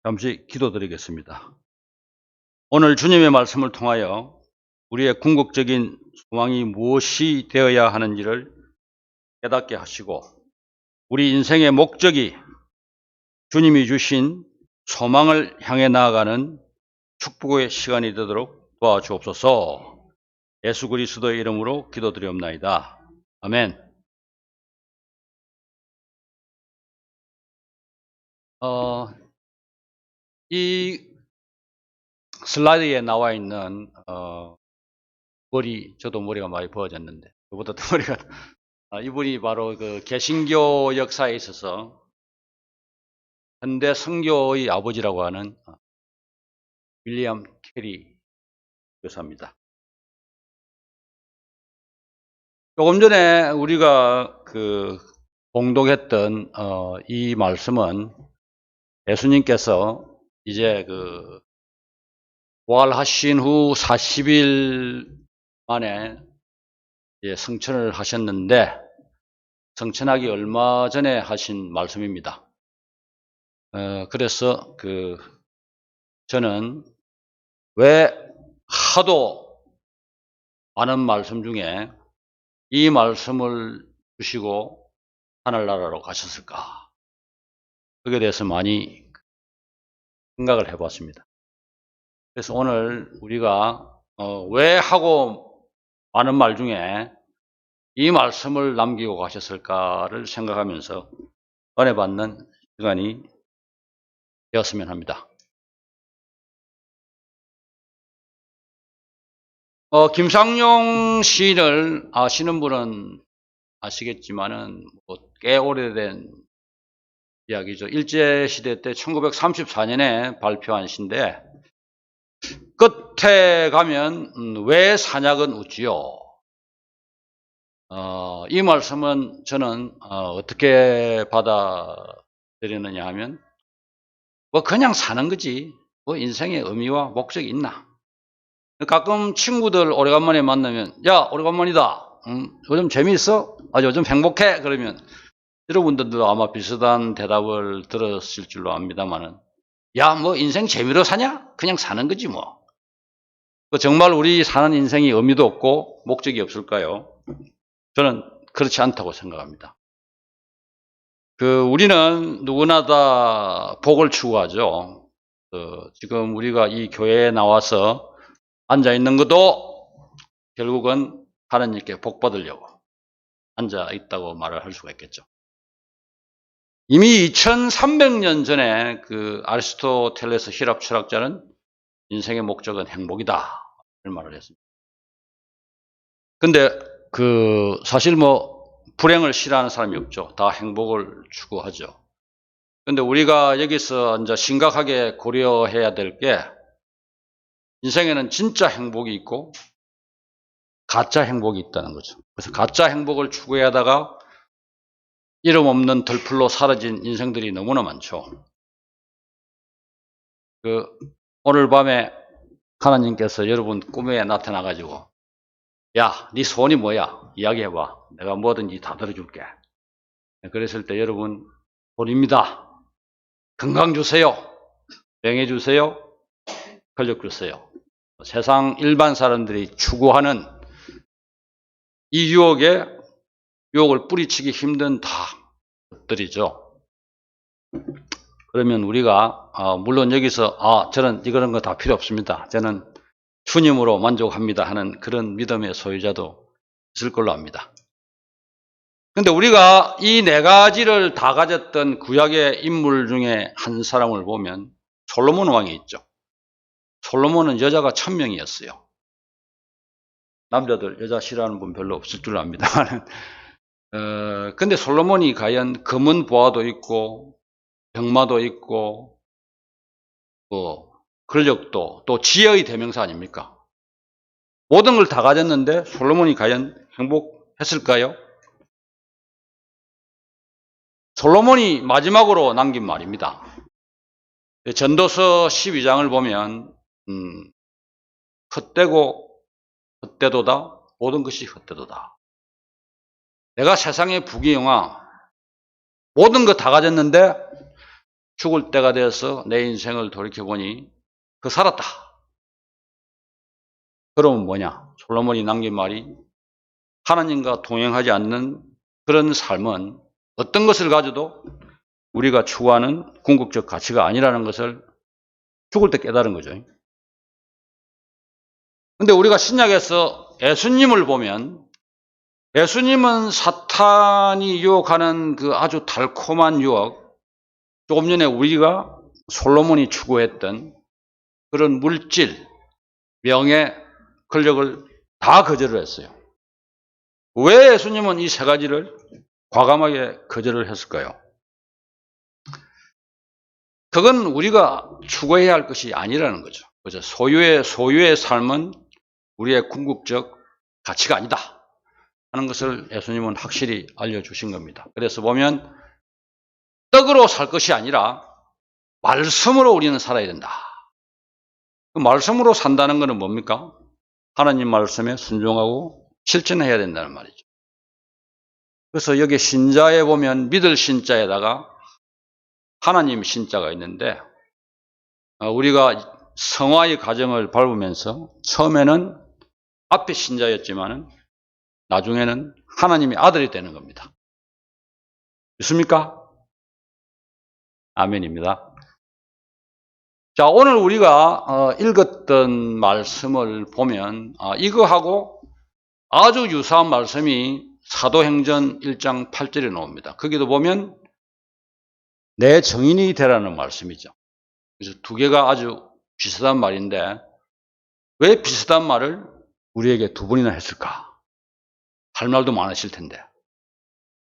잠시 기도드리겠습니다. 오늘 주님의 말씀을 통하여 우리의 궁극적인 소망이 무엇이 되어야 하는지를 깨닫게 하시고 우리 인생의 목적이 주님이 주신 소망을 향해 나아가는 축복의 시간이 되도록 도와주옵소서. 예수 그리스도의 이름으로 기도드리옵나이다. 아멘. 이 슬라이드에 나와 있는 저도 머리가 많이 부어졌는데 그보다 더 머리가 이분이 바로 그 개신교 역사에 있어서 현대 선교의 아버지라고 하는 윌리엄 캐리 교사입니다. 조금 전에 우리가 봉독했던 이 말씀은 예수님께서 이제 부활하신 후 40일 만에 성천을 하셨는데 성천하기 얼마 전에 하신 말씀입니다. 그래서 저는 왜 하도 많은 말씀 중에 이 말씀을 주시고 하늘나라로 가셨을까? 그에 대해서 많이 생각을 해봤습니다. 그래서 오늘 우리가 왜 하고 많은 말 중에 이 말씀을 남기고 가셨을까를 생각하면서 은혜 받는 시간이 되었으면 합니다. 김상용 시인을 아시는 분은 아시겠지만은 꽤 오래된 이야기죠. 일제시대 때 1934년에 발표한 시인데 끝에 가면 왜 산약은 웃지요? 이 말씀은 저는 어떻게 받아들이느냐 하면 그냥 사는 거지 인생의 의미와 목적이 있나? 가끔 친구들 오래간만에 만나면 야 오래간만이다. 요즘 재미있어? 요즘 행복해? 그러면 여러분들도 아마 비슷한 대답을 들었을 줄로 압니다만은 야 인생 재미로 사냐? 그냥 사는 거지 뭐. 정말 우리 사는 인생이 의미도 없고 목적이 없을까요? 저는 그렇지 않다고 생각합니다. 우리는 누구나 다 복을 추구하죠. 지금 우리가 이 교회에 나와서 앉아 있는 것도 결국은 하나님께 복 받으려고 앉아 있다고 말을 할 수가 있겠죠. 이미 2300년 전에 아리스토텔레스 히랍 철학자는 인생의 목적은 행복이다 이런 말을 했습니다. 근데 사실 불행을 싫어하는 사람이 없죠. 다 행복을 추구하죠. 근데 우리가 여기서 이제 심각하게 고려해야 될 게 인생에는 진짜 행복이 있고 가짜 행복이 있다는 거죠. 그래서 가짜 행복을 추구하다가 이름 없는 들풀로 사라진 인생들이 너무나 많죠. 오늘 밤에 하나님께서 여러분 꿈에 나타나가지고 야, 네 소원이 뭐야? 이야기해봐. 내가 뭐든지 다 들어줄게. 그랬을 때 여러분 돈입니다. 건강 주세요. 명예 주세요. 권력 주세요. 세상 일반 사람들이 추구하는 이 유혹을 뿌리치기 힘든 것들이죠. 그러면 우리가 물론 여기서 저는 이런 거 다 필요 없습니다. 저는 주님으로 만족합니다 하는 그런 믿음의 소유자도 있을 걸로 압니다. 근데 우리가 이 네 가지를 다 가졌던 구약의 인물 중에 한 사람을 보면 솔로몬 왕이 있죠. 솔로몬은 여자가 1000명이었어요. 남자들 여자 싫어하는 분 별로 없을 줄 압니다만 근데 솔로몬이 과연 금은 보화도 있고 병마도 있고 권력도 또 지혜의 대명사 아닙니까? 모든 걸 다 가졌는데 솔로몬이 과연 행복했을까요? 솔로몬이 마지막으로 남긴 말입니다. 전도서 12장을 보면 헛되고 헛되도다 모든 것이 헛되도다. 내가 세상의 부귀영화 모든 거 다 가졌는데 죽을 때가 되어서 내 인생을 돌이켜보니 살았다. 그러면 뭐냐? 솔로몬이 남긴 말이 하나님과 동행하지 않는 그런 삶은 어떤 것을 가져도 우리가 추구하는 궁극적 가치가 아니라는 것을 죽을 때 깨달은 거죠. 근데 우리가 신약에서 예수님을 보면 예수님은 사탄이 유혹하는 그 아주 달콤한 유혹, 조금 전에 우리가 솔로몬이 추구했던 그런 물질, 명예, 권력을 다 거절을 했어요. 왜 예수님은 이 세 가지를 과감하게 거절을 했을까요? 그건 우리가 추구해야 할 것이 아니라는 거죠. 그죠? 소유의 삶은 우리의 궁극적 가치가 아니다 하는 것을 예수님은 확실히 알려주신 겁니다. 그래서 보면 떡으로 살 것이 아니라 말씀으로 우리는 살아야 된다. 그 말씀으로 산다는 것은 뭡니까? 하나님 말씀에 순종하고 실천해야 된다는 말이죠. 그래서 여기 신자에 보면 믿을 신자에다가 하나님 신자가 있는데 우리가 성화의 과정을 밟으면서 처음에는 앞에 신자였지만 나중에는 하나님의 아들이 되는 겁니다. 믿습니까? 아멘입니다. 자, 오늘 우리가 읽었던 말씀을 보면 이거하고 아주 유사한 말씀이 사도행전 1장 8절에 나옵니다. 거기도 보면 내 정인이 되라는 말씀이죠. 그래서 두 개가 아주 비슷한 말인데 왜 비슷한 말을 우리에게 두 번이나 했을까? 할 말도 많으실 텐데.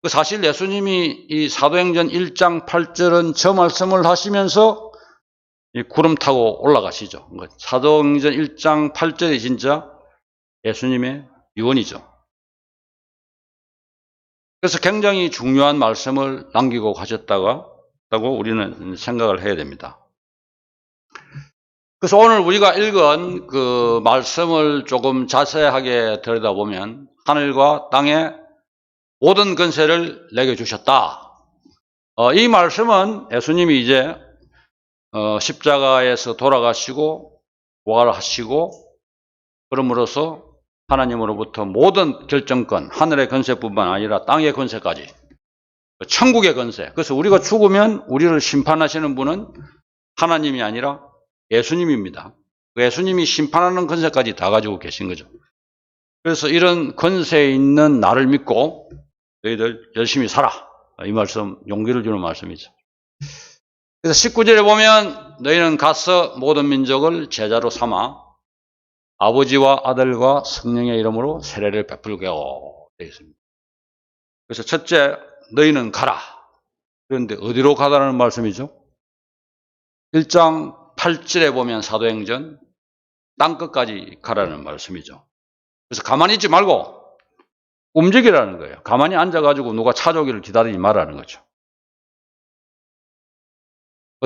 사실 예수님이 이 사도행전 1장 8절은 저 말씀을 하시면서 구름 타고 올라가시죠. 사도행전 1장 8절이 진짜 예수님의 유언이죠. 그래서 굉장히 중요한 말씀을 남기고 가셨다고 우리는 생각을 해야 됩니다. 그래서 오늘 우리가 읽은 그 말씀을 조금 자세하게 들여다보면 하늘과 땅의 모든 권세를 내게 주셨다. 이 말씀은 예수님이 이제 십자가에서 돌아가시고 부활하시고 그럼으로써 하나님으로부터 모든 결정권, 하늘의 권세뿐만 아니라 땅의 권세까지, 천국의 권세. 그래서 우리가 죽으면 우리를 심판하시는 분은 하나님이 아니라 예수님입니다. 예수님이 심판하는 권세까지 다 가지고 계신 거죠. 그래서 이런 권세에 있는 나를 믿고 너희들 열심히 살아. 이 말씀, 용기를 주는 말씀이죠. 그래서 19절에 보면 너희는 가서 모든 민족을 제자로 삼아 아버지와 아들과 성령의 이름으로 세례를 베풀게 되어 있습니다. 그래서 첫째, 너희는 가라. 그런데 어디로 가라는 말씀이죠? 1장 8절에 보면 사도행전 땅끝까지 가라는 말씀이죠. 그래서 가만히 있지 말고 움직이라는 거예요. 가만히 앉아가지고 누가 찾아오기를 기다리지 말라는 거죠.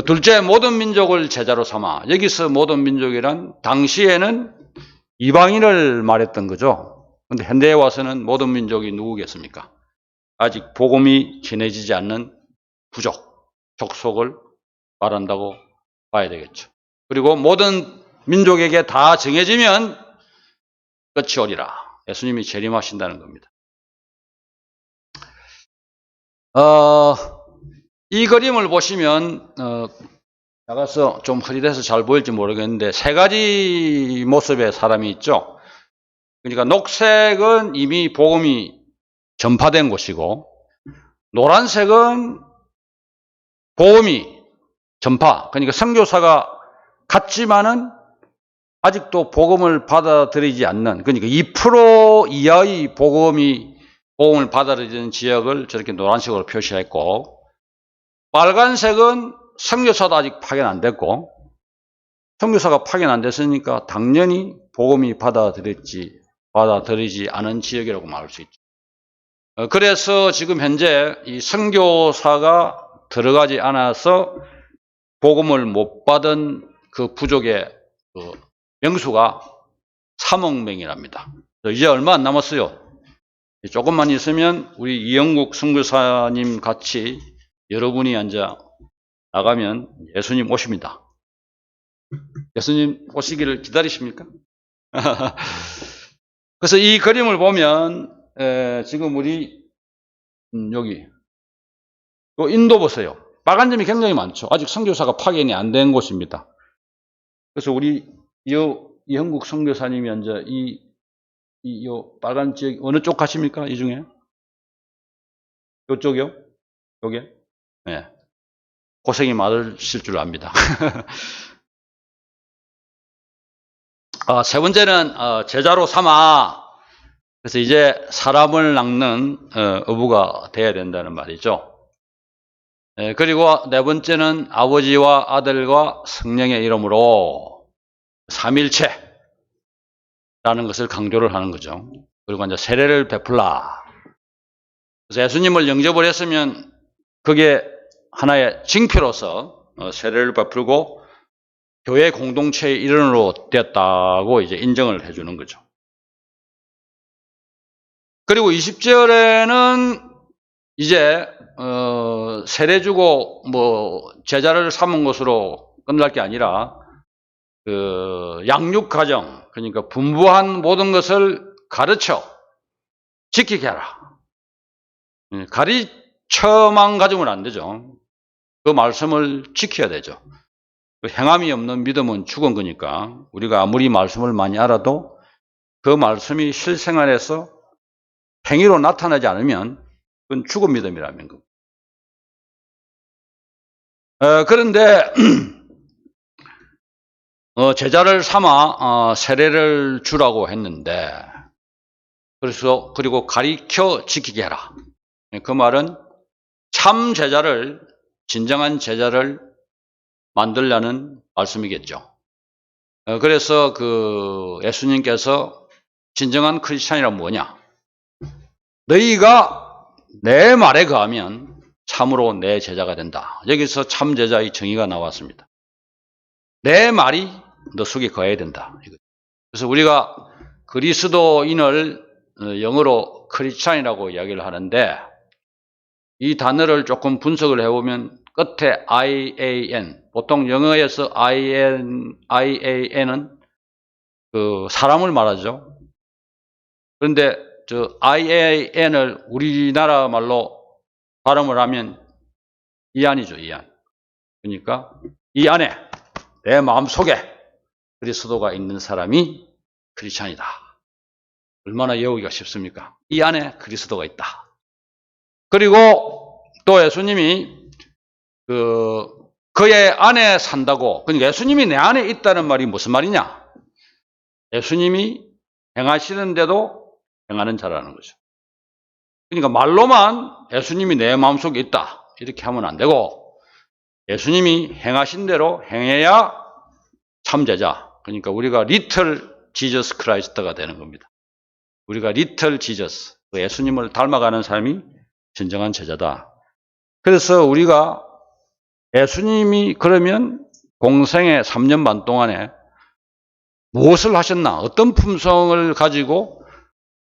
둘째, 모든 민족을 제자로 삼아. 여기서 모든 민족이란 당시에는 이방인을 말했던 거죠. 그런데 현대에 와서는 모든 민족이 누구겠습니까? 아직 복음이 전해지지 않는 부족, 족속을 말한다고 봐야 되겠죠. 그리고 모든 민족에게 다 정해지면 끝이 오리라. 예수님이 재림하신다는 겁니다. 이 그림을 보시면 나가서 좀 흐릿해서 잘 보일지 모르겠는데 세 가지 모습의 사람이 있죠. 그러니까 녹색은 이미 복음이 전파된 곳이고 노란색은 복음이 전파, 그러니까 선교사가 갔지만은 아직도 복음을 받아들이지 않는, 그러니까 2% 이하의 복음을 받아들이는 지역을 저렇게 노란색으로 표시했고, 빨간색은 선교사도 아직 파견 안 됐고, 선교사가 파견 안 됐으니까 당연히 복음이 받아들이지 않은 지역이라고 말할 수 있죠. 그래서 지금 현재 이 선교사가 들어가지 않아서 복음을 못 받은 그 부족의 그 명수가 3억 명이랍니다. 이제 얼마 안 남았어요. 조금만 있으면 우리 이영국 선교사님 같이 여러분이 앉아 나가면 예수님 오십니다. 예수님 오시기를 기다리십니까? 그래서 이 그림을 보면 지금 우리 여기 인도 보세요. 빨간 점이 굉장히 많죠. 아직 선교사가 파견이 안 된 곳입니다. 그래서 우리 이 한국 선교사님이 이제 이 빨간 지역 어느 쪽 가십니까? 이 중에? 이쪽이요? 요게? 네. 고생이 많으실 줄 압니다. 세 번째는 제자로 삼아. 그래서 이제 사람을 낚는 어부가 돼야 된다는 말이죠. 그리고 네 번째는 아버지와 아들과 성령의 이름으로 삼일체라는 것을 강조를 하는 거죠. 그리고 이제 세례를 베풀라. 그래서 예수님을 영접을 했으면 그게 하나의 징표로서 세례를 베풀고 교회 공동체의 일원으로 되었다고 이제 인정을 해주는 거죠. 그리고 20절에는 이제 세례 주고 뭐 제자를 삼은 것으로 끝날 게 아니라 그 양육 과정, 그러니까 분부한 모든 것을 가르쳐 지키게 하라. 가르쳐만 가지면 안 되죠. 그 말씀을 지켜야 되죠. 행함이 없는 믿음은 죽은 거니까 우리가 아무리 말씀을 많이 알아도 그 말씀이 실생활에서 행위로 나타나지 않으면 그건 죽은 믿음이라는 겁니다. 그런데 제자를 삼아 세례를 주라고 했는데 그리고 가르쳐 지키게 해라. 그 말은 참 제자를, 진정한 제자를 만들라는 말씀이겠죠. 그래서 그 예수님께서 진정한 크리스찬이란 뭐냐? 너희가 내 말에 거하면 참으로 내 제자가 된다. 여기서 참 제자의 정의가 나왔습니다. 내 말이 너 속에 거해야 된다. 그래서 우리가 그리스도인을 영어로 크리스찬이라고 이야기를 하는데 이 단어를 조금 분석을 해보면 끝에 IAN, 보통 영어에서 IAN은 그 사람을 말하죠. 그런데 저 IAN을 우리나라 말로 발음을 하면 이안이죠, 이안. 그러니까 이 안에 내 마음속에 그리스도가 있는 사람이 크리스찬이다. 얼마나 외우기가 쉽습니까? 이 안에 그리스도가 있다. 그리고 또 예수님이 그의 안에 산다고, 그러니까 예수님이 내 안에 있다는 말이 무슨 말이냐? 예수님이 행하시는데도 행하는 자라는 거죠. 그러니까 말로만 예수님이 내 마음속에 있다 이렇게 하면 안 되고 예수님이 행하신 대로 행해야 참제자, 그러니까 우리가 리틀 지저스 크라이스트가 되는 겁니다. 우리가 리틀 지저스, 예수님을 닮아가는 삶이 진정한 제자다. 그래서 우리가 예수님이 그러면 공생의 3년 반 동안에 무엇을 하셨나, 어떤 품성을 가지고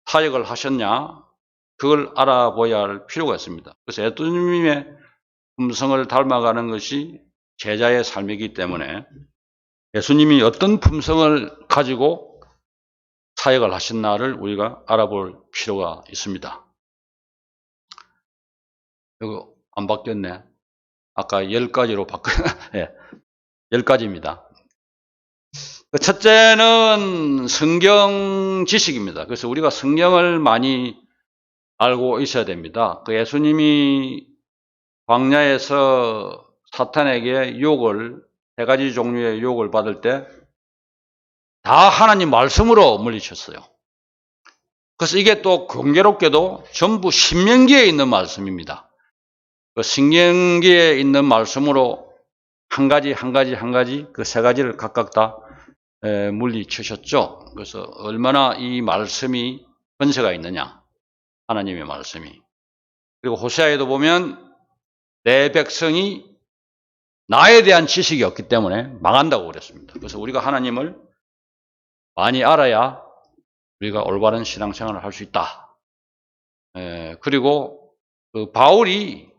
사역을 하셨냐, 그걸 알아보아야 할 필요가 있습니다. 그래서 예수님의 품성을 닮아가는 것이 제자의 삶이기 때문에 예수님이 어떤 품성을 가지고 사역을 하셨나를 우리가 알아볼 필요가 있습니다. 이거 안 바뀌었네. 아까 10가지로 네, 10가지입니다. 첫째는 성경 지식입니다. 그래서 우리가 성경을 많이 알고 있어야 됩니다. 그 예수님이 광야에서 사탄에게 유혹을, 3가지 종류의 유혹을 받을 때 다 하나님 말씀으로 물리쳤어요. 그래서 이게 또 공교롭게도 전부 신명기에 있는 말씀입니다. 그 신명기에 있는 말씀으로 한 가지 그 3가지를 각각 다 물리치셨죠. 그래서 얼마나 이 말씀이 권세가 있느냐, 하나님의 말씀이. 그리고 호세아에도 보면 내 백성이 나에 대한 지식이 없기 때문에 망한다고 그랬습니다. 그래서 우리가 하나님을 많이 알아야 우리가 올바른 신앙생활을 할 수 있다. 그리고 그 바울이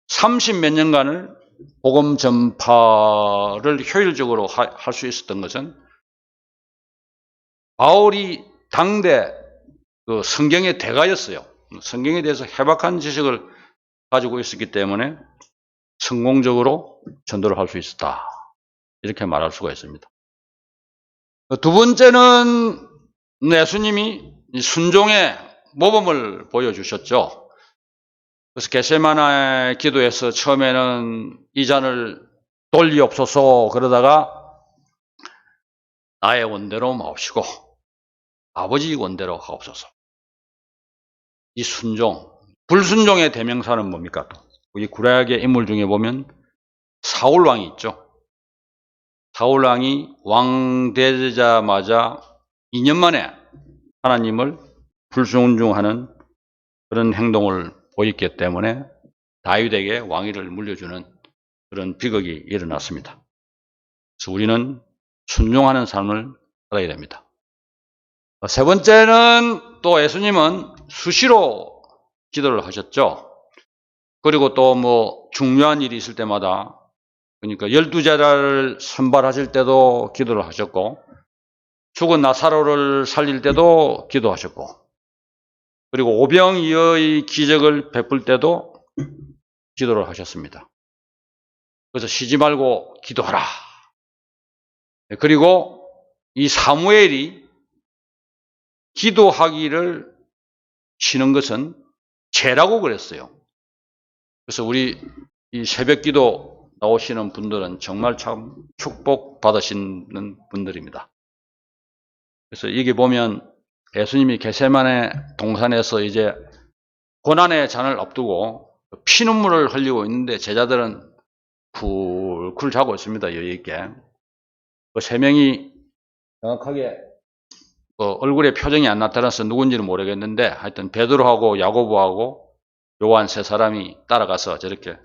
30몇 년간을 복음 전파를 효율적으로 할 수 있었던 것은 바울이 당대 그 성경의 대가였어요. 성경에 대해서 해박한 지식을 가지고 있었기 때문에 성공적으로 전도를 할 수 있었다. 이렇게 말할 수가 있습니다. 두 번째는 예수님이 순종의 모범을 보여주셨죠. 그래서 겟세마네 기도에서 처음에는 이 잔을 돌리옵소서 그러다가 나의 원대로 마옵시고 아버지 원대로 하옵소서. 이 순종, 불순종의 대명사는 뭡니까? 우리 구약의 인물 중에 보면 사울 왕이 있죠. 사울 왕이 왕 되자마자 2년 만에 하나님을 불순종하는 그런 행동을 보였기 때문에 다윗에게 왕위를 물려주는 그런 비극이 일어났습니다. 그래서 우리는 순종하는 삶을 살아야 됩니다. 세 번째는 또 예수님은 수시로 기도를 하셨죠. 그리고 또 뭐 중요한 일이 있을 때마다 그러니까 12제자를 선발하실 때도 기도를 하셨고 죽은 나사로를 살릴 때도 기도하셨고 그리고 오병이어의 기적을 베풀 때도 기도를 하셨습니다. 그래서 쉬지 말고 기도하라. 그리고 이 사무엘이 기도하기를 쉬는 것은 죄라고 그랬어요. 그래서 우리 이 새벽 기도 나오시는 분들은 정말 참 축복받으시는 분들입니다. 그래서 여기 보면 예수님이 겟세마네 동산에서 이제 고난의 잔을 앞두고 피눈물을 흘리고 있는데 제자들은 쿨쿨 자고 있습니다. 여유 있게. 그 세 명이 정확하게 얼굴에 표정이 안 나타나서 누군지는 모르겠는데 하여튼 베드로하고 야고보하고 요한 세 사람이 따라가서 저렇게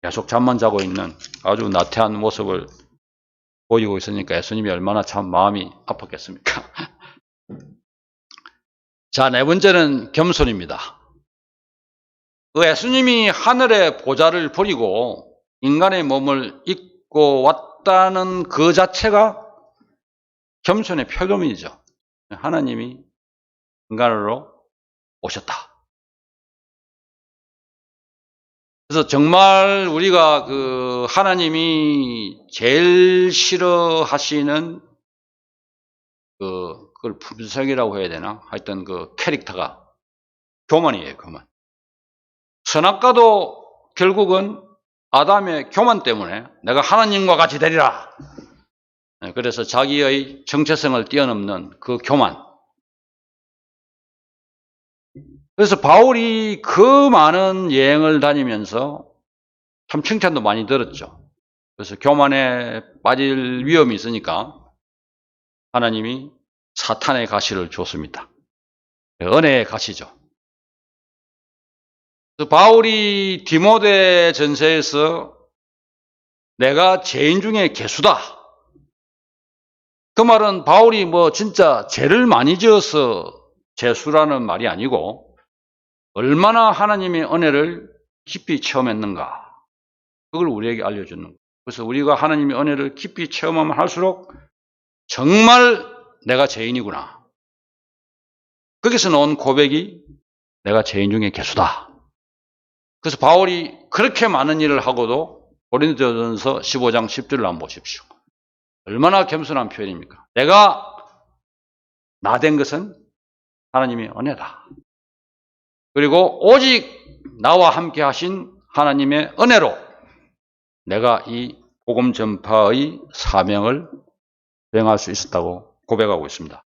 계속 잠만 자고 있는 아주 나태한 모습을 보이고 있으니까 예수님이 얼마나 참 마음이 아팠겠습니까? 자, 네 번째는 겸손입니다. 예수님이 하늘의 보좌를 버리고 인간의 몸을 입고 왔다는 그 자체가 겸손의 표범이죠. 하나님이 인간으로 오셨다. 그래서 정말 우리가 그 하나님이 제일 싫어하시는 그걸 품성이라고 해야 되나? 하여튼 그 캐릭터가 교만이에요, 교만. 선악과도 결국은 아담의 교만 때문에 내가 하나님과 같이 되리라. 그래서 자기의 정체성을 뛰어넘는 그 교만. 그래서 바울이 그 많은 여행을 다니면서 참 칭찬도 많이 들었죠. 그래서 교만에 빠질 위험이 있으니까 하나님이 사탄의 가시를 줬습니다. 은혜의 가시죠. 바울이 디모데 전서에서 내가 죄인 중에 괴수다. 그 말은 바울이 뭐 진짜 죄를 많이 지어서 죄수라는 말이 아니고 얼마나 하나님의 은혜를 깊이 체험했는가. 그걸 우리에게 알려주는 거예요. 그래서 우리가 하나님의 은혜를 깊이 체험하면 할수록 정말 내가 죄인이구나. 거기서 나온 고백이 내가 죄인 중에 괴수다. 그래서 바울이 그렇게 많은 일을 하고도 고린도전서 15장 10절을 한번 보십시오. 얼마나 겸손한 표현입니까? 내가 나 된 것은 하나님의 은혜다. 그리고 오직 나와 함께 하신 하나님의 은혜로 내가 이 복음 전파의 사명을 수행할 수 있었다고 고백하고 있습니다.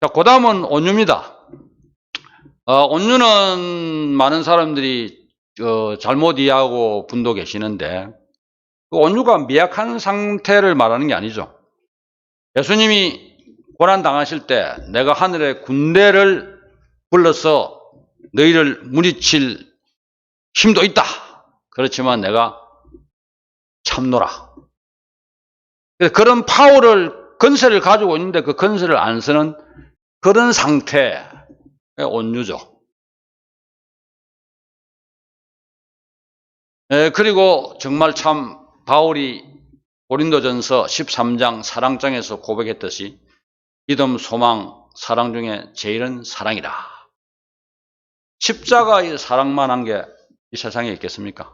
자, 그 다음은 온유입니다. 온유는 많은 사람들이 잘못 이해하고 분도 계시는데 그 온유가 미약한 상태를 말하는 게 아니죠. 예수님이 고난 당하실 때 내가 하늘의 군대를 불러서 너희를 물리칠 힘도 있다. 그렇지만 내가 참노라. 그런 파워를 건세를 가지고 있는데 그 건세를 안 쓰는 그런 상태의 온유죠. 그리고 정말 참 바울이 고린도전서 13장 사랑장에서 고백했듯이 믿음, 소망, 사랑 중에 제일은 사랑이라. 십자가의 사랑만 한 게 이 세상에 있겠습니까?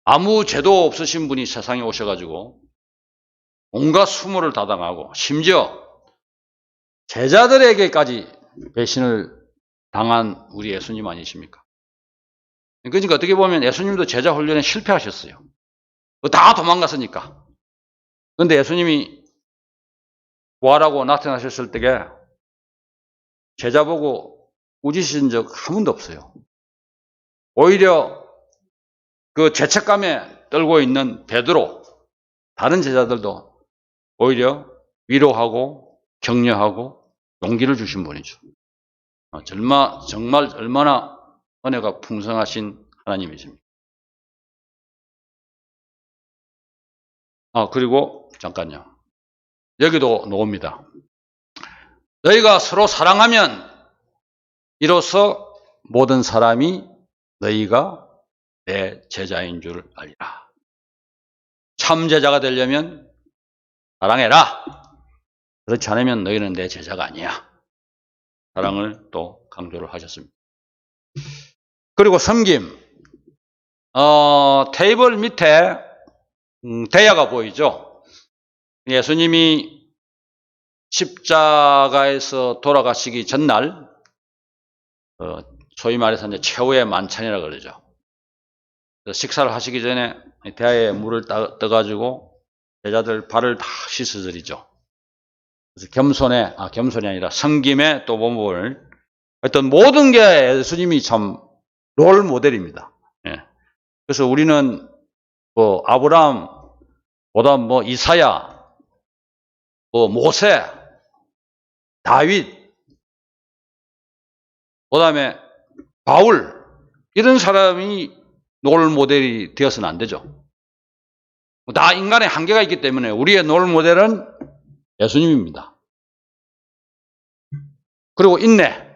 아무 죄도 없으신 분이 세상에 오셔가지고 온갖 수모를 다 당하고 심지어 제자들에게까지 배신을 당한 우리 예수님 아니십니까? 그러니까 어떻게 보면 예수님도 제자 훈련에 실패하셨어요. 다 도망갔으니까. 그런데 예수님이 부활하고 나타나셨을 때에 제자 보고 꾸짖으신 적 한 번도 없어요. 오히려 그 죄책감에 떨고 있는 베드로, 다른 제자들도 오히려 위로하고 격려하고 용기를 주신 분이죠. 정말 얼마나 은혜가 풍성하신 하나님이십니까? 그리고 잠깐요. 여기도 나옵니다. 너희가 서로 사랑하면 이로써 모든 사람이 너희가 내 제자인 줄 알리라. 참 제자가 되려면 사랑해라. 그렇지 않으면 너희는 내 제자가 아니야. 사랑을 또 강조를 하셨습니다. 그리고 섬김. 테이블 밑에 대야가 보이죠? 예수님이 십자가에서 돌아가시기 전날 소위 말해서 이제 최후의 만찬이라고 그러죠. 식사를 하시기 전에 대야에 물을 떠가지고 제자들 발을 다 씻어드리죠. 그래서 겸손이 아니라 섬김의 또 모범을 하여튼 모든 게 예수님이 참 롤 모델입니다. 그래서 우리는 아브라함보다 이사야, 모세, 다윗, 그 다음에 바울, 이런 사람이 롤 모델이 되어서는 안 되죠. 다 인간의 한계가 있기 때문에 우리의 롤 모델은 예수님입니다. 그리고 인내.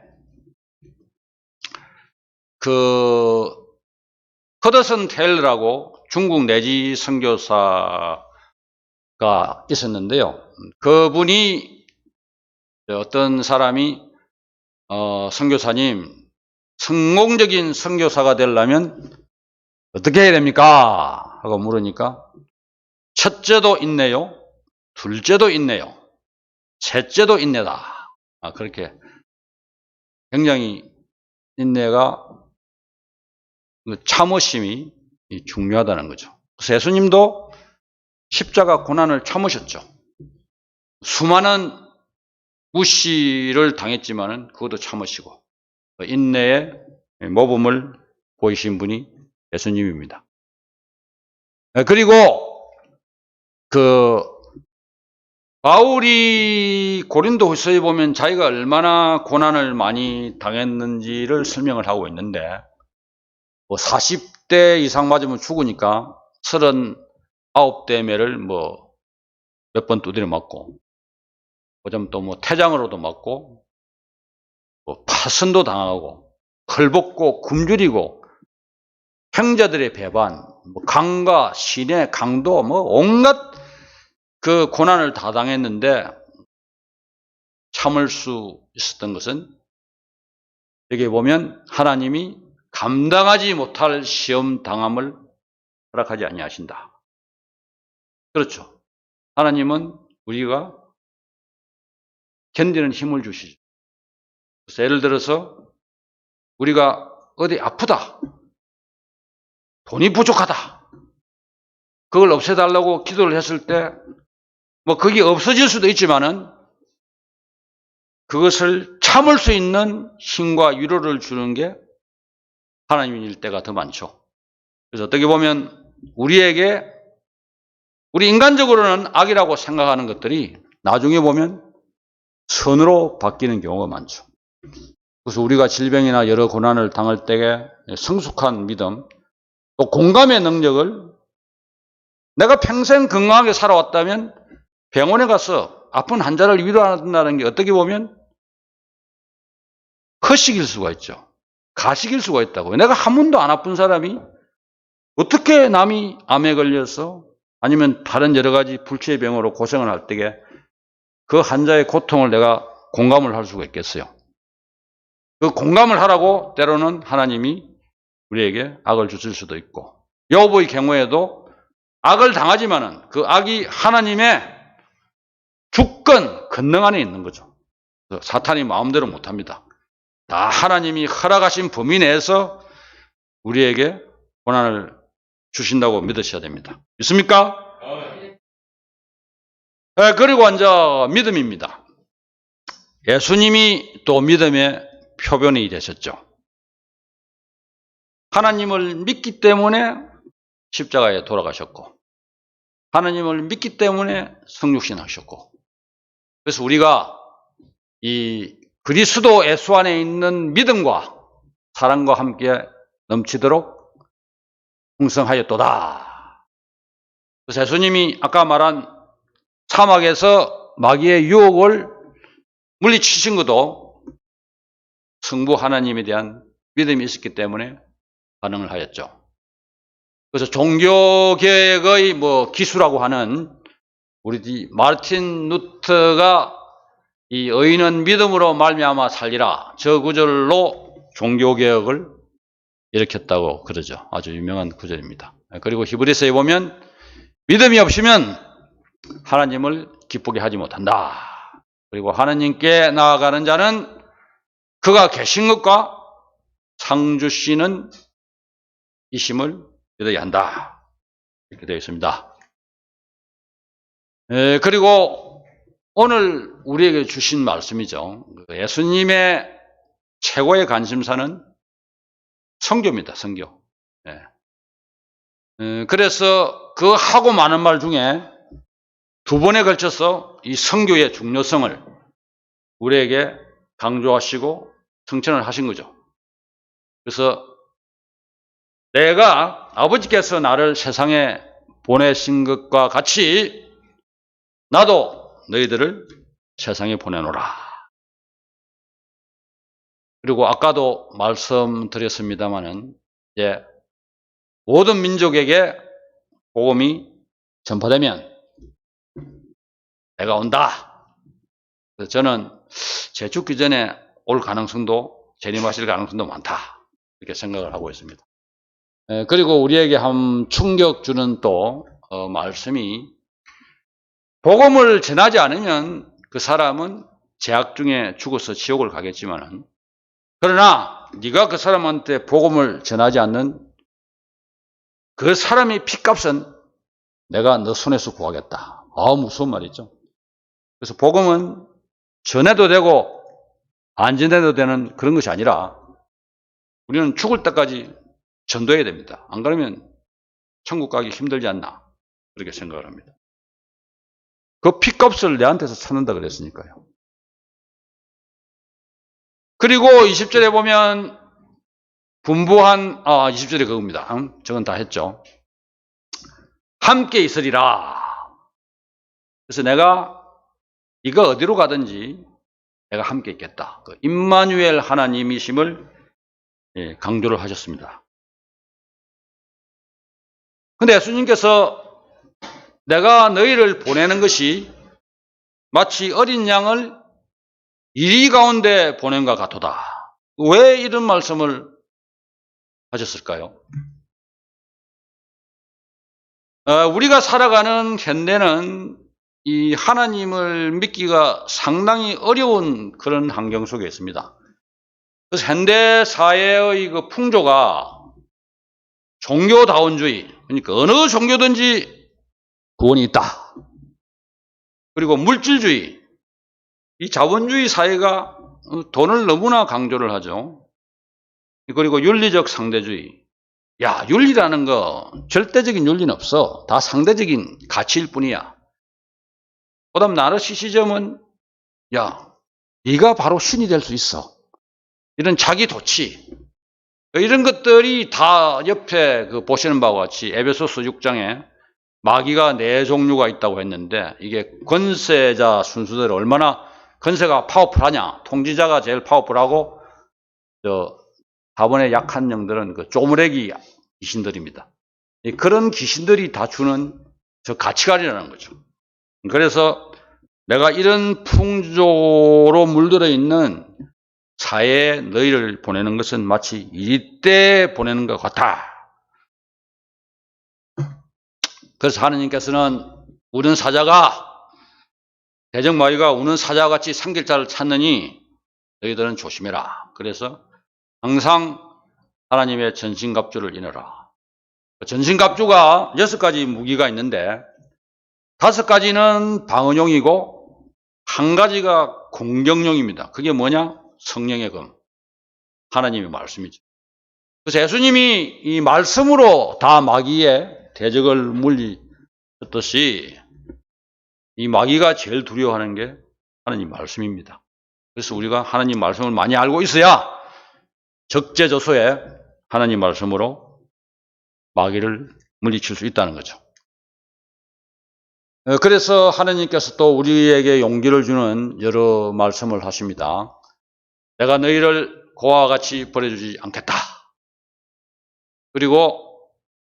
허더슨 테일러라고 중국 내지 선교사가 있었는데요. 그분이 어떤 사람이 선교사님, 성공적인 선교사가 되려면 어떻게 해야 됩니까? 하고 물으니까 첫째도 인내요, 둘째도 인내요, 셋째도 인내다. 그렇게 굉장히 인내가 참으심이 중요하다는 거죠. 그래서 예수님도 십자가 고난을 참으셨죠. 수많은 무시를 당했지만은 그것도 참으시고 인내의 모범을 보이신 분이 예수님입니다. 그리고 바울이 고린도후서에 보면 자기가 얼마나 고난을 많이 당했는지를 설명을 하고 있는데 40대 이상 맞으면 죽으니까 39대 매를 몇 번 두드려 맞고 그다음 또 태장으로도 맞고 파선도 당하고 헐벗고 굶주리고 형제들의 배반, 강과 시내, 강도 온갖 그 고난을 다 당했는데 참을 수 있었던 것은 여기 보면 하나님이 감당하지 못할 시험 당함을 허락하지 아니하신다. 그렇죠. 하나님은 우리가 견디는 힘을 주시죠. 그래서 예를 들어서 우리가 어디 아프다, 돈이 부족하다, 그걸 없애달라고 기도를 했을 때 그게 없어질 수도 있지만은 그것을 참을 수 있는 힘과 위로를 주는 게 하나님일 때가 더 많죠. 그래서 어떻게 보면 우리 인간적으로는 악이라고 생각하는 것들이 나중에 보면 선으로 바뀌는 경우가 많죠. 그래서 우리가 질병이나 여러 고난을 당할 때에 성숙한 믿음, 또 공감의 능력을 내가 평생 건강하게 살아왔다면 병원에 가서 아픈 환자를 위로한다는 게 어떻게 보면 허식일 수가 있죠. 가식일 수가 있다고요. 내가 한 번도 안 아픈 사람이 어떻게 남이 암에 걸려서 아니면 다른 여러 가지 불치의 병으로 고생을 할 때에 그 환자의 고통을 내가 공감을 할 수가 있겠어요. 그 공감을 하라고 때로는 하나님이 우리에게 악을 주실 수도 있고, 욥의 경우에도 악을 당하지만은 그 악이 하나님의 주권, 권능 안에 있는 거죠. 사탄이 마음대로 못합니다. 다 하나님이 허락하신 범위 내에서 우리에게 고난을 주신다고 믿으셔야 됩니다. 믿습니까? 네, 그리고 이제 믿음입니다. 예수님이 또 믿음의 표본이 되셨죠. 하나님을 믿기 때문에 십자가에 돌아가셨고, 하나님을 믿기 때문에 성육신 하셨고, 그래서 우리가 이 그리스도 예수 안에 있는 믿음과 사랑과 함께 넘치도록 풍성하였도다. 그래서 예수님이 아까 말한 사막에서 마귀의 유혹을 물리치신 것도 성부 하나님에 대한 믿음이 있었기 때문에 가능을 하였죠. 그래서 종교개혁의 기수라고 하는 우리 마르틴 루터가 이 의인은 믿음으로 말미암아 살리라, 저 구절로 종교개혁을 일으켰다고 그러죠. 아주 유명한 구절입니다. 그리고 히브리서에 보면 믿음이 없으면 하나님을 기쁘게 하지 못한다. 그리고 하나님께 나아가는 자는 그가 계신 것과 상주시는 이심을 믿어야 한다. 이렇게 되어 있습니다. 그리고 오늘 우리에게 주신 말씀이죠. 예수님의 최고의 관심사는 선교입니다. 선교. 그래서 그 하고 많은 말 중에 두 번에 걸쳐서 이 선교의 중요성을 우리에게 강조하시고 성천을 하신 거죠. 그래서 내가 아버지께서 나를 세상에 보내신 것과 같이 나도 너희들을 세상에 보내노라. 그리고 아까도 말씀드렸습니다마는 이제 모든 민족에게 복음이 전파되면 내가 온다. 그래서 저는 제 죽기 전에 올 가능성도, 재림하실 가능성도 많다. 이렇게 생각을 하고 있습니다. 그리고 우리에게 한 충격 주는 또 말씀이, 복음을 전하지 않으면 그 사람은 죄악 중에 죽어서 지옥을 가겠지만은, 그러나 네가 그 사람한테 복음을 전하지 않는 그 사람의 핏값은 내가 너 손에서 구하겠다. 무서운 말이죠. 그래서 복음은 전해도 되고 안 전해도 되는 그런 것이 아니라 우리는 죽을 때까지 전도해야 됩니다. 안 그러면 천국 가기 힘들지 않나, 그렇게 생각을 합니다. 그 핏값을 내한테서 찾는다 그랬으니까요. 그리고 20절에 보면 분부한 20절에 그겁니다. 저건 다 했죠. 함께 있으리라. 그래서 내가 네가 어디로 가든지 내가 함께 있겠다. 그 임마누엘 하나님이심을 강조를 하셨습니다. 근데 예수님께서 내가 너희를 보내는 것이 마치 어린 양을 이리 가운데 보낸 것 같도다. 왜 이런 말씀을 하셨을까요? 우리가 살아가는 현대는 이 하나님을 믿기가 상당히 어려운 그런 환경 속에 있습니다. 그래서 현대 사회의 그 풍조가 종교다원주의, 그러니까 어느 종교든지 구원이 있다. 그리고 물질주의, 이 자본주의 사회가 돈을 너무나 강조를 하죠. 그리고 윤리적 상대주의. 윤리라는 거 절대적인 윤리는 없어. 다 상대적인 가치일 뿐이야. 그다음 나르시시즘은 네가 바로 신이 될 수 있어. 이런 자기 도취. 이런 것들이 다 옆에 보시는 바와 같이 에베소서 6장에 마귀가 4종류가 있다고 했는데, 이게 권세자 순수대로 얼마나 권세가 파워풀하냐. 통치자가 제일 파워풀하고 4번의 약한 영들은 그 쪼무레기 귀신들입니다. 그런 귀신들이 다 주는 저 가치관이라는 거죠. 그래서 내가 이런 풍조로 물들어 있는 사회에 너희를 보내는 것은 마치 이때 보내는 것 같아. 그래서 하느님께서는 우는 사자가, 대적마귀가 우는 사자같이 삼킬 자를 찾느니 너희들은 조심해라. 그래서 항상 하나님의 전신갑주를 인해라. 전신갑주가 6가지 무기가 있는데 5가지는 방어용이고 1가지가 공격용입니다. 그게 뭐냐? 성령의 검, 하나님의 말씀이죠. 그래서 예수님이 이 말씀으로 다 마귀의 대적을 물리쳤듯이 이 마귀가 제일 두려워하는 게 하나님 말씀입니다. 그래서 우리가 하나님 말씀을 많이 알고 있어야 적재적소에 하나님 말씀으로 마귀를 물리칠 수 있다는 거죠. 그래서 하나님께서 또 우리에게 용기를 주는 여러 말씀을 하십니다. 내가 너희를 고아와 같이 버려주지 않겠다. 그리고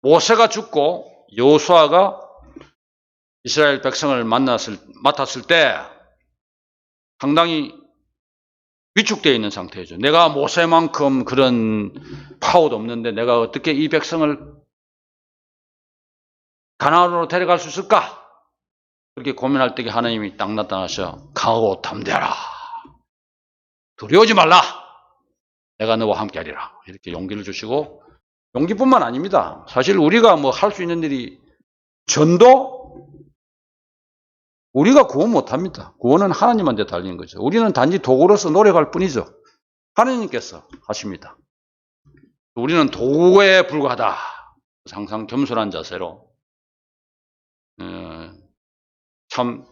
모세가 죽고 여호수아가 이스라엘 백성을 맡았을 때 상당히 위축되어 있는 상태죠. 내가 모세만큼 그런 파워도 없는데 내가 어떻게 이 백성을 가나안으로 데려갈 수 있을까? 그렇게 고민할 때 하나님이 딱 나타나셔 강하고 담대하라. 두려워하지 말라. 내가 너와 함께하리라. 이렇게 용기를 주시고, 용기뿐만 아닙니다. 사실 우리가 뭐 할 수 있는 일이 전도? 우리가 구원 못합니다. 구원은 하나님한테 달린 거죠. 우리는 단지 도구로서 노력할 뿐이죠. 하나님께서 하십니다. 우리는 도구에 불과하다. 항상 겸손한 자세로 참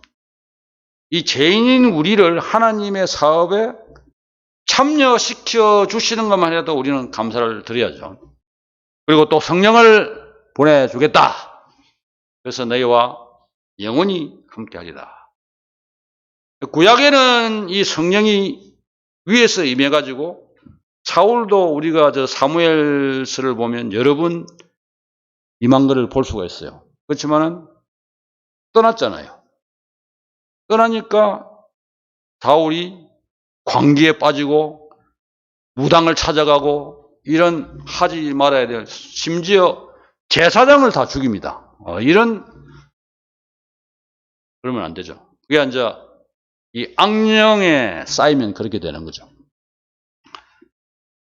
이 죄인인 우리를 하나님의 사업에 참여시켜 주시는 것만 해도 우리는 감사를 드려야죠. 그리고 또 성령을 보내주겠다. 그래서 너희와 영원히 함께하리라. 구약에는 이 성령이 위에서 임해가지고 사울도 우리가 저 사무엘서를 보면 여러 번 임한 것을 볼 수가 있어요. 그렇지만은 떠났잖아요. 떠나니까 사울이 광기에 빠지고 무당을 찾아가고 이런 하지 말아야 될, 심지어 제사장을 다 죽입니다. 그러면 안 되죠. 그게 이제 이 악령에 쌓이면 그렇게 되는 거죠.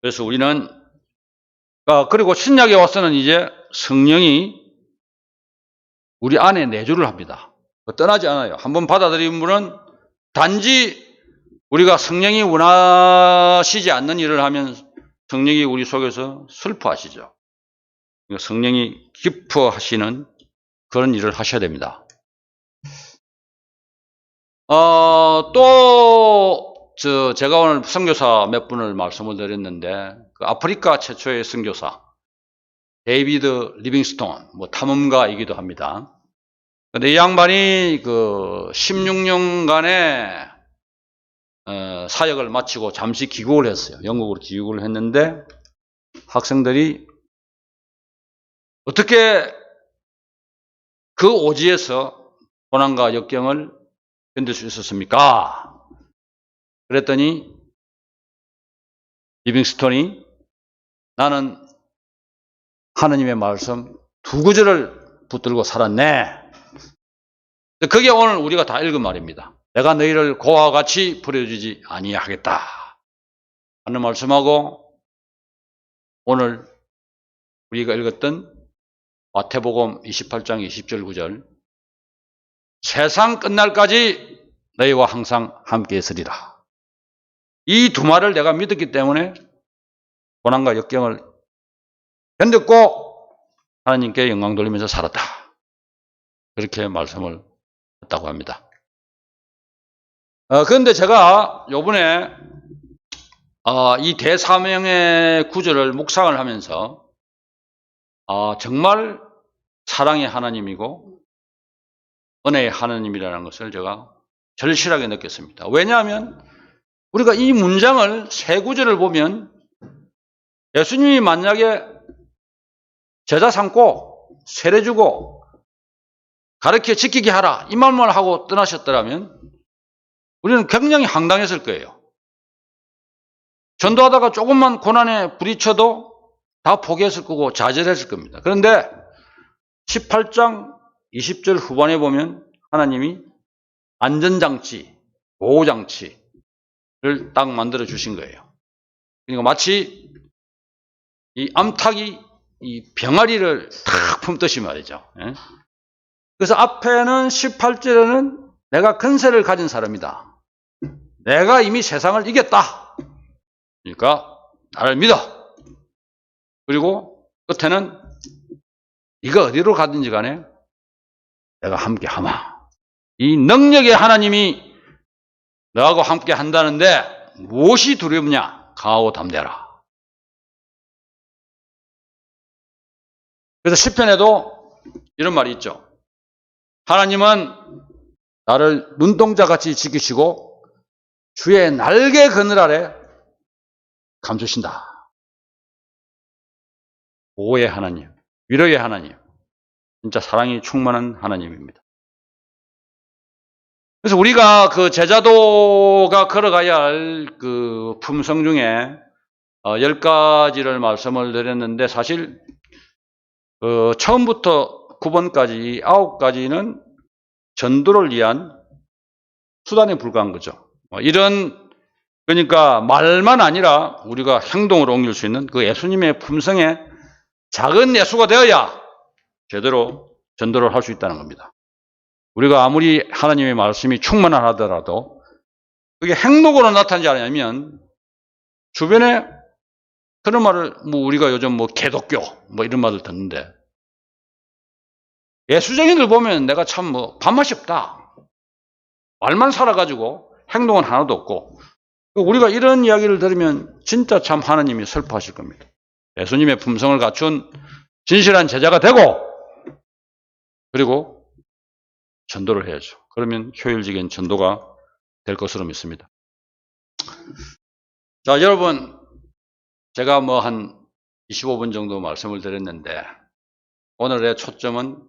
그래서 우리는 그리고 신약에 와서는 이제 성령이 우리 안에 내주를 합니다. 떠나지 않아요. 한번 받아들인 분은 단지 우리가 성령이 원하시지 않는 일을 하면 성령이 우리 속에서 슬퍼하시죠. 성령이 기뻐하시는 그런 일을 하셔야 됩니다. 제가 오늘 선교사 몇 분을 말씀을 드렸는데, 그 아프리카 최초의 선교사, 데이비드 리빙스톤, 탐험가이기도 합니다. 근데 이 양반이 그 16년간의 사역을 마치고 잠시 귀국을 했어요. 영국으로 귀국을 했는데, 학생들이 어떻게 그 오지에서 고난과 역경을 견딜 수 있었습니까? 그랬더니 리빙스톤이 나는 하느님의 말씀 2구절을 붙들고 살았네. 그게 오늘 우리가 다 읽은 말입니다. 내가 너희를 고아와 같이 버려주지 아니하겠다 하는 말씀하고, 오늘 우리가 읽었던 마태복음 28장 20절 9절 세상 끝날까지 너희와 항상 함께 있으리라. 이 두 말을 내가 믿었기 때문에 고난과 역경을 견뎠고 하나님께 영광 돌리면서 살았다. 그렇게 말씀을 했다고 합니다. 그런데 제가 요번에 이 대사명의 구절을 묵상을 하면서 정말 사랑의 하나님이고 은혜의 하나님이라는 것을 제가 절실하게 느꼈습니다. 왜냐하면 우리가 이 문장을 세 구절을 보면 예수님이 만약에 제자 삼고 세례 주고 가르쳐 지키게 하라 이 말만 하고 떠나셨더라면 우리는 굉장히 황당했을 거예요. 전도하다가 조금만 고난에 부딪혀도 다 포기했을 거고 좌절했을 겁니다. 그런데 18장 20절 후반에 보면 하나님이 안전장치, 보호장치를 딱 만들어 주신 거예요. 그러니까 마치 이 암탉이 이 병아리를 탁 품듯이 말이죠. 그래서 앞에는 18절에는 내가 근세를 가진 사람이다. 내가 이미 세상을 이겼다. 그러니까 나를 믿어. 그리고 끝에는 네가 어디로 가든지 간에 내가 함께 하마. 이 능력의 하나님이 너하고 함께 한다는데 무엇이 두렵냐? 강하고 담대하라. 그래서 시편에도 이런 말이 있죠. 하나님은 나를 눈동자같이 지키시고 주의 날개 그늘 아래 감추신다. 보호의 하나님, 위로의 하나님, 진짜 사랑이 충만한 하나님입니다. 그래서 우리가 그 제자도가 걸어가야 할 그 품성 중에 10가지를 말씀을 드렸는데 사실 처음부터 9번까지 9가지는 전도를 위한 수단에 불과한 거죠. 그러니까 말만 아니라 우리가 행동으로 옮길 수 있는 그 예수님의 품성에 작은 예수가 되어야 제대로 전도를 할 수 있다는 겁니다. 우리가 아무리 하나님의 말씀이 충만하더라도 그게 행동으로 나타나지 않으면 주변에 그런 말을 우리가 요즘 개독교 이런 말을 듣는데 예수쟁이들 보면 내가 참 밥맛이 없다. 말만 살아가지고 행동은 하나도 없고 우리가 이런 이야기를 들으면 진짜 참 하나님이 슬퍼하실 겁니다. 예수님의 품성을 갖춘 진실한 제자가 되고 그리고 전도를 해야죠. 그러면 효율적인 전도가 될 것으로 믿습니다. 자, 여러분 제가 한 25분 정도 말씀을 드렸는데 오늘의 초점은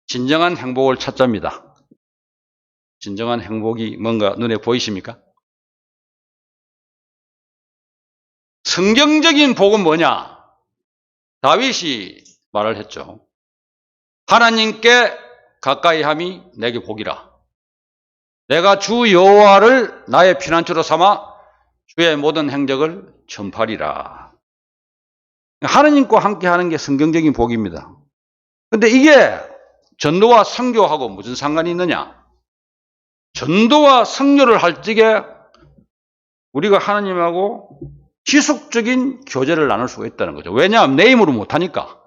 진정한 행복을 찾자입니다. 진정한 행복이 뭔가 눈에 보이십니까? 성경적인 복은 뭐냐? 다윗이 말을 했죠. 하나님께 가까이함이 내게 복이라. 내가 주 여호와를 나의 피난처로 삼아 주의 모든 행적을 전파리라. 하나님과 함께하는 게 성경적인 복입니다. 그런데 이게 전도와 선교하고 무슨 상관이 있느냐? 전도와 선교를 할 적에 우리가 하나님하고 지속적인 교제를 나눌 수가 있다는 거죠. 왜냐하면 내 힘으로 못하니까.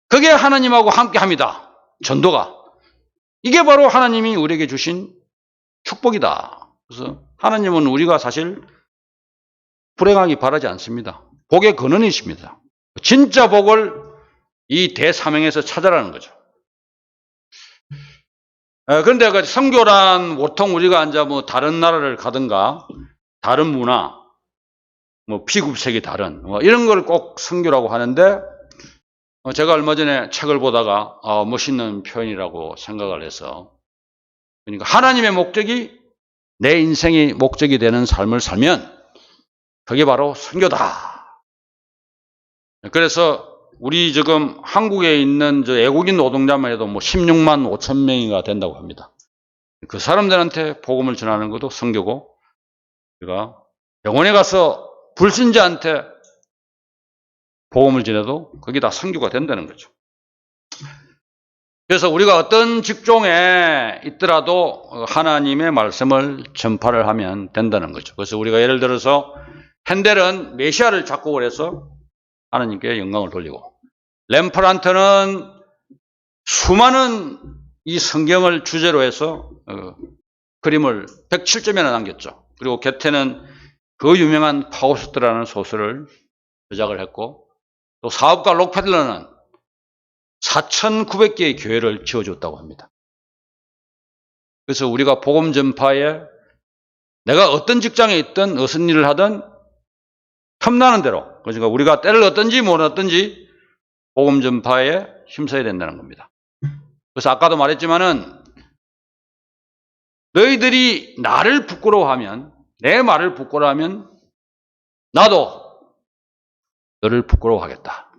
그게 하나님하고 함께합니다. 전도가. 이게 바로 하나님이 우리에게 주신 축복이다. 그래서 하나님은 우리가 사실 불행하기 바라지 않습니다. 복의 근원이십니다. 진짜 복을 이 대사명에서 찾아라는 거죠. 그런데 그 선교란 보통 우리가 이제 다른 나라를 가든가 다른 문화, 피국색이 다른 이런 걸 꼭 선교라고 하는데 제가 얼마 전에 책을 보다가 멋있는 표현이라고 생각을 해서 그러니까 하나님의 목적이 내 인생의 목적이 되는 삶을 살면 그게 바로 선교다. 그래서 우리 지금 한국에 있는 외국인 노동자만 해도 16만 5천 명이가 된다고 합니다. 그 사람들한테 복음을 전하는 것도 선교고 우리가 병원에 가서 불신자한테 복음을 전해도 그게 다 선교가 된다는 거죠. 그래서 우리가 어떤 직종에 있더라도 하나님의 말씀을 전파를 하면 된다는 거죠. 그래서 우리가 예를 들어서 핸델은 메시아를 작곡을 해서 하나님께 영광을 돌리고 램프란트는 수많은 이 성경을 주제로 해서 그림을 107점이나 남겼죠. 그리고 게테는 그 유명한 파우스트라는 소설을 제작을 했고 또 사업가 록펠러는 4,900개의 교회를 지어줬다고 합니다. 그래서 우리가 복음 전파에 내가 어떤 직장에 있든 무슨 일을 하든 틈나는 대로, 그러니까 우리가 때를 얻든지 못 얻든지 복음 전파에 힘써야 된다는 겁니다. 그래서 아까도 말했지만은 너희들이 나를 부끄러워하면, 내 말을 부끄러워하면 나도 너를 부끄러워하겠다.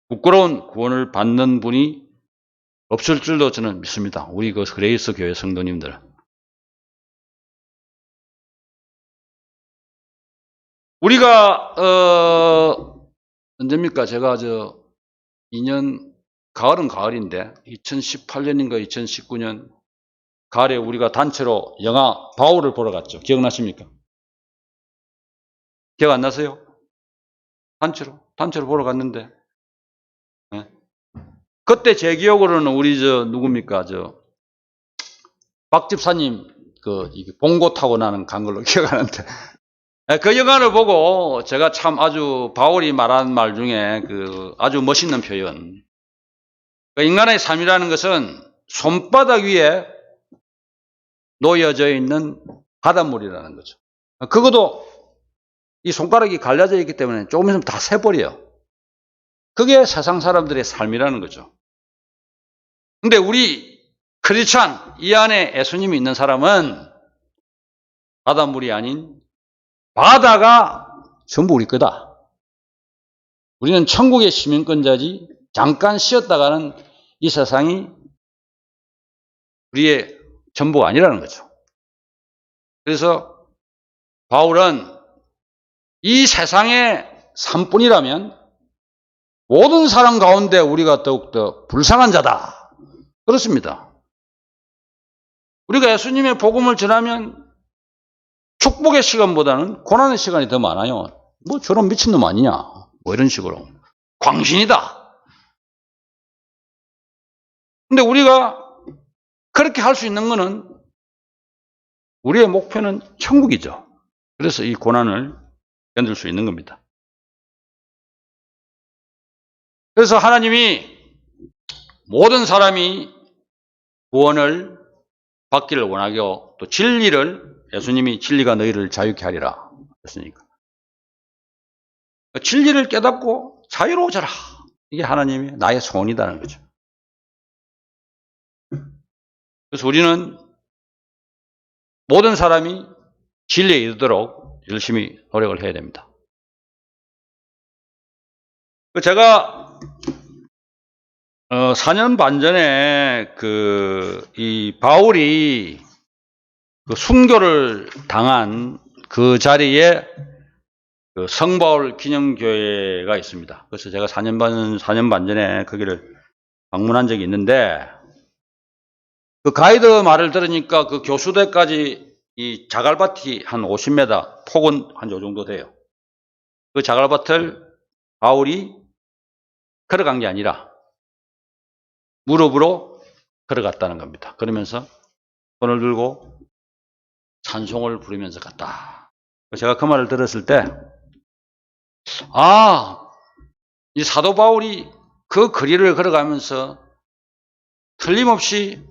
부끄러운 구원을 받는 분이 없을 줄도 저는 믿습니다. 우리 그 그레이스 교회 성도님들. 우리가 언제입니까? 제가 2년 가을은 가을인데 2018년인가 2019년 가을에 우리가 단체로 영화 바울을 보러 갔죠. 기억나십니까? 기억 안 나세요? 단체로 보러 갔는데, 네. 그때 제 기억으로는 우리 누굽니까? 박 집사님 봉고 타고 나는 간 걸로 기억하는데, 그 영화를 보고 제가 참 아주 바울이 말한 말 중에 아주 멋있는 표현. 인간의 삶이라는 것은 손바닥 위에 놓여져 있는 바닷물이라는 거죠. 그것도 이 손가락이 갈라져 있기 때문에 조금 있으면 다 새버려요. 그게 세상 사람들의 삶이라는 거죠. 근데 우리 크리스찬, 이 안에 예수님이 있는 사람은 바닷물이 아닌 바다가 전부 우리 거다. 우리는 천국의 시민권자지 잠깐 쉬었다가는 이 세상이 우리의 전부가 아니라는 거죠. 그래서 바울은 이 세상의 삶뿐이라면 모든 사람 가운데 우리가 더욱더 불쌍한 자다. 그렇습니다. 우리가 예수님의 복음을 전하면 축복의 시간보다는 고난의 시간이 더 많아요. 뭐 저런 미친놈 아니냐, 뭐 이런 식으로 광신이다. 근데 우리가 그렇게 할 수 있는 거는 우리의 목표는 천국이죠. 그래서 이 고난을 견딜 수 있는 겁니다. 그래서 하나님이 모든 사람이 구원을 받기를 원하고 또 진리를, 예수님이 진리가 너희를 자유케 하리라 했으니까 진리를 깨닫고 자유로워져라. 이게 하나님이 나의 소원이라는 거죠. 그래서 우리는 모든 사람이 진리에 이르도록 열심히 노력을 해야 됩니다. 제가 4년 반 전에 이 바울이 순교를 당한 그 자리에 성바울 기념교회가 있습니다. 그래서 제가 4년 반 전에 거기를 방문한 적이 있는데, 그 가이드 말을 들으니까 그 교수대까지 이 자갈밭이 한 50m, 폭은 한 요 정도 돼요. 그 자갈밭을 바울이 걸어간 게 아니라 무릎으로 걸어갔다는 겁니다. 그러면서 손을 들고 찬송을 부르면서 갔다. 제가 그 말을 들었을 때, 이 사도 바울이 그 거리를 걸어가면서 틀림없이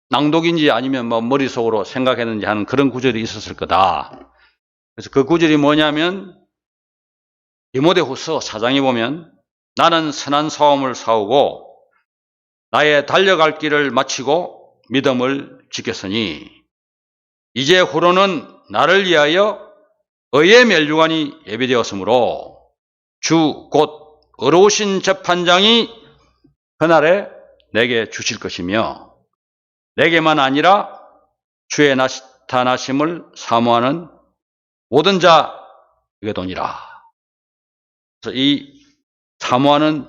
낭독인지 아니면 뭐 머릿속으로 생각했는지 하는 그런 구절이 있었을 거다. 그래서 그 구절이 뭐냐면, 디모데후서 4장에 보면 나는 선한 싸움을 싸우고 나의 달려갈 길을 마치고 믿음을 지켰으니 이제 후로는 나를 위하여 의의 멸류관이 예비되었으므로 주 곧 의로우신 재판장이 그날에 내게 주실 것이며 내게만 아니라 주의 나타나심을 사모하는 모든 자에게도니라. 그래서 이 사모하는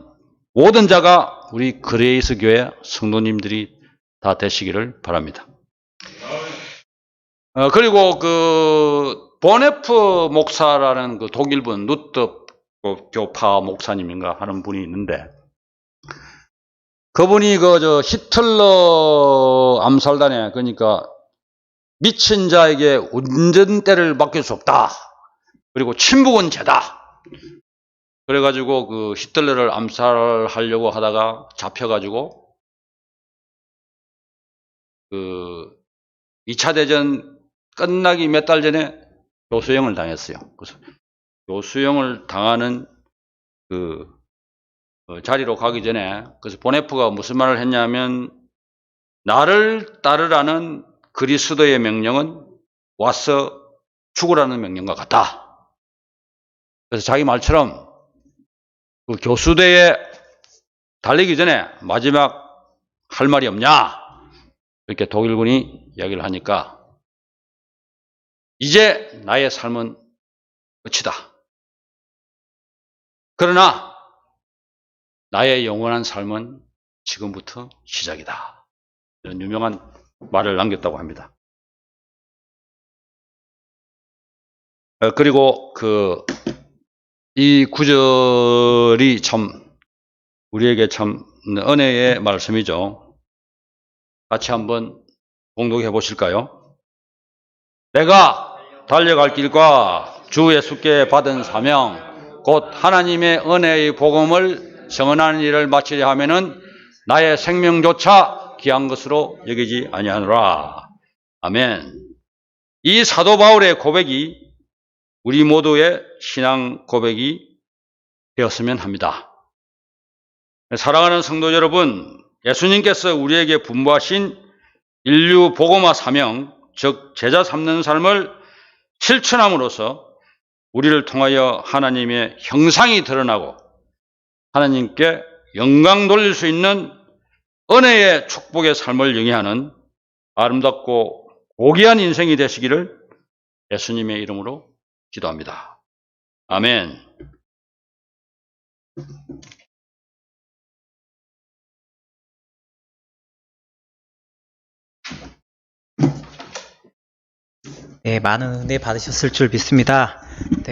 모든 자가 우리 그레이스 교회 성도님들이 다 되시기를 바랍니다. 그리고 보네프 목사라는 독일분 루터 교파 목사님인가 하는 분이 있는데, 그분이 히틀러 암살단에, 그러니까 미친 자에게 운전대를 맡길 수 없다. 그리고 침묵은 죄다. 그래가지고 히틀러를 암살하려고 하다가 잡혀가지고 2차 대전 끝나기 몇 달 전에 교수형을 당했어요. 그래서 교수형을 당하는 그 자리로 가기 전에, 그래서 보네프가 무슨 말을 했냐면, 나를 따르라는 그리스도의 명령은 와서 죽으라는 명령과 같다. 그래서 자기 말처럼 그 교수대에 달리기 전에 마지막 할 말이 없냐? 이렇게 독일군이 이야기를 하니까, 이제 나의 삶은 끝이다. 그러나 나의 영원한 삶은 지금부터 시작이다. 이런 유명한 말을 남겼다고 합니다. 그리고 이 구절이 참 우리에게 참 은혜의 말씀이죠. 같이 한번 공독해 보실까요? 내가 달려갈 길과 주 예수께 받은 사명, 곧 하나님의 은혜의 복음을 성언하는 일을 마치려 하면은 나의 생명조차 귀한 것으로 여기지 아니하노라. 아멘. 이 사도 바울의 고백이 우리 모두의 신앙 고백이 되었으면 합니다. 사랑하는 성도 여러분, 예수님께서 우리에게 분부하신 인류 복음화 사명, 즉 제자 삼는 삶을 실천함으로써 우리를 통하여 하나님의 형상이 드러나고 하나님께 영광 돌릴 수 있는 은혜의 축복의 삶을 영위하는 아름답고 고귀한 인생이 되시기를 예수님의 이름으로 기도합니다. 아멘. 네, 많은 은혜 받으셨을 줄 믿습니다. 네.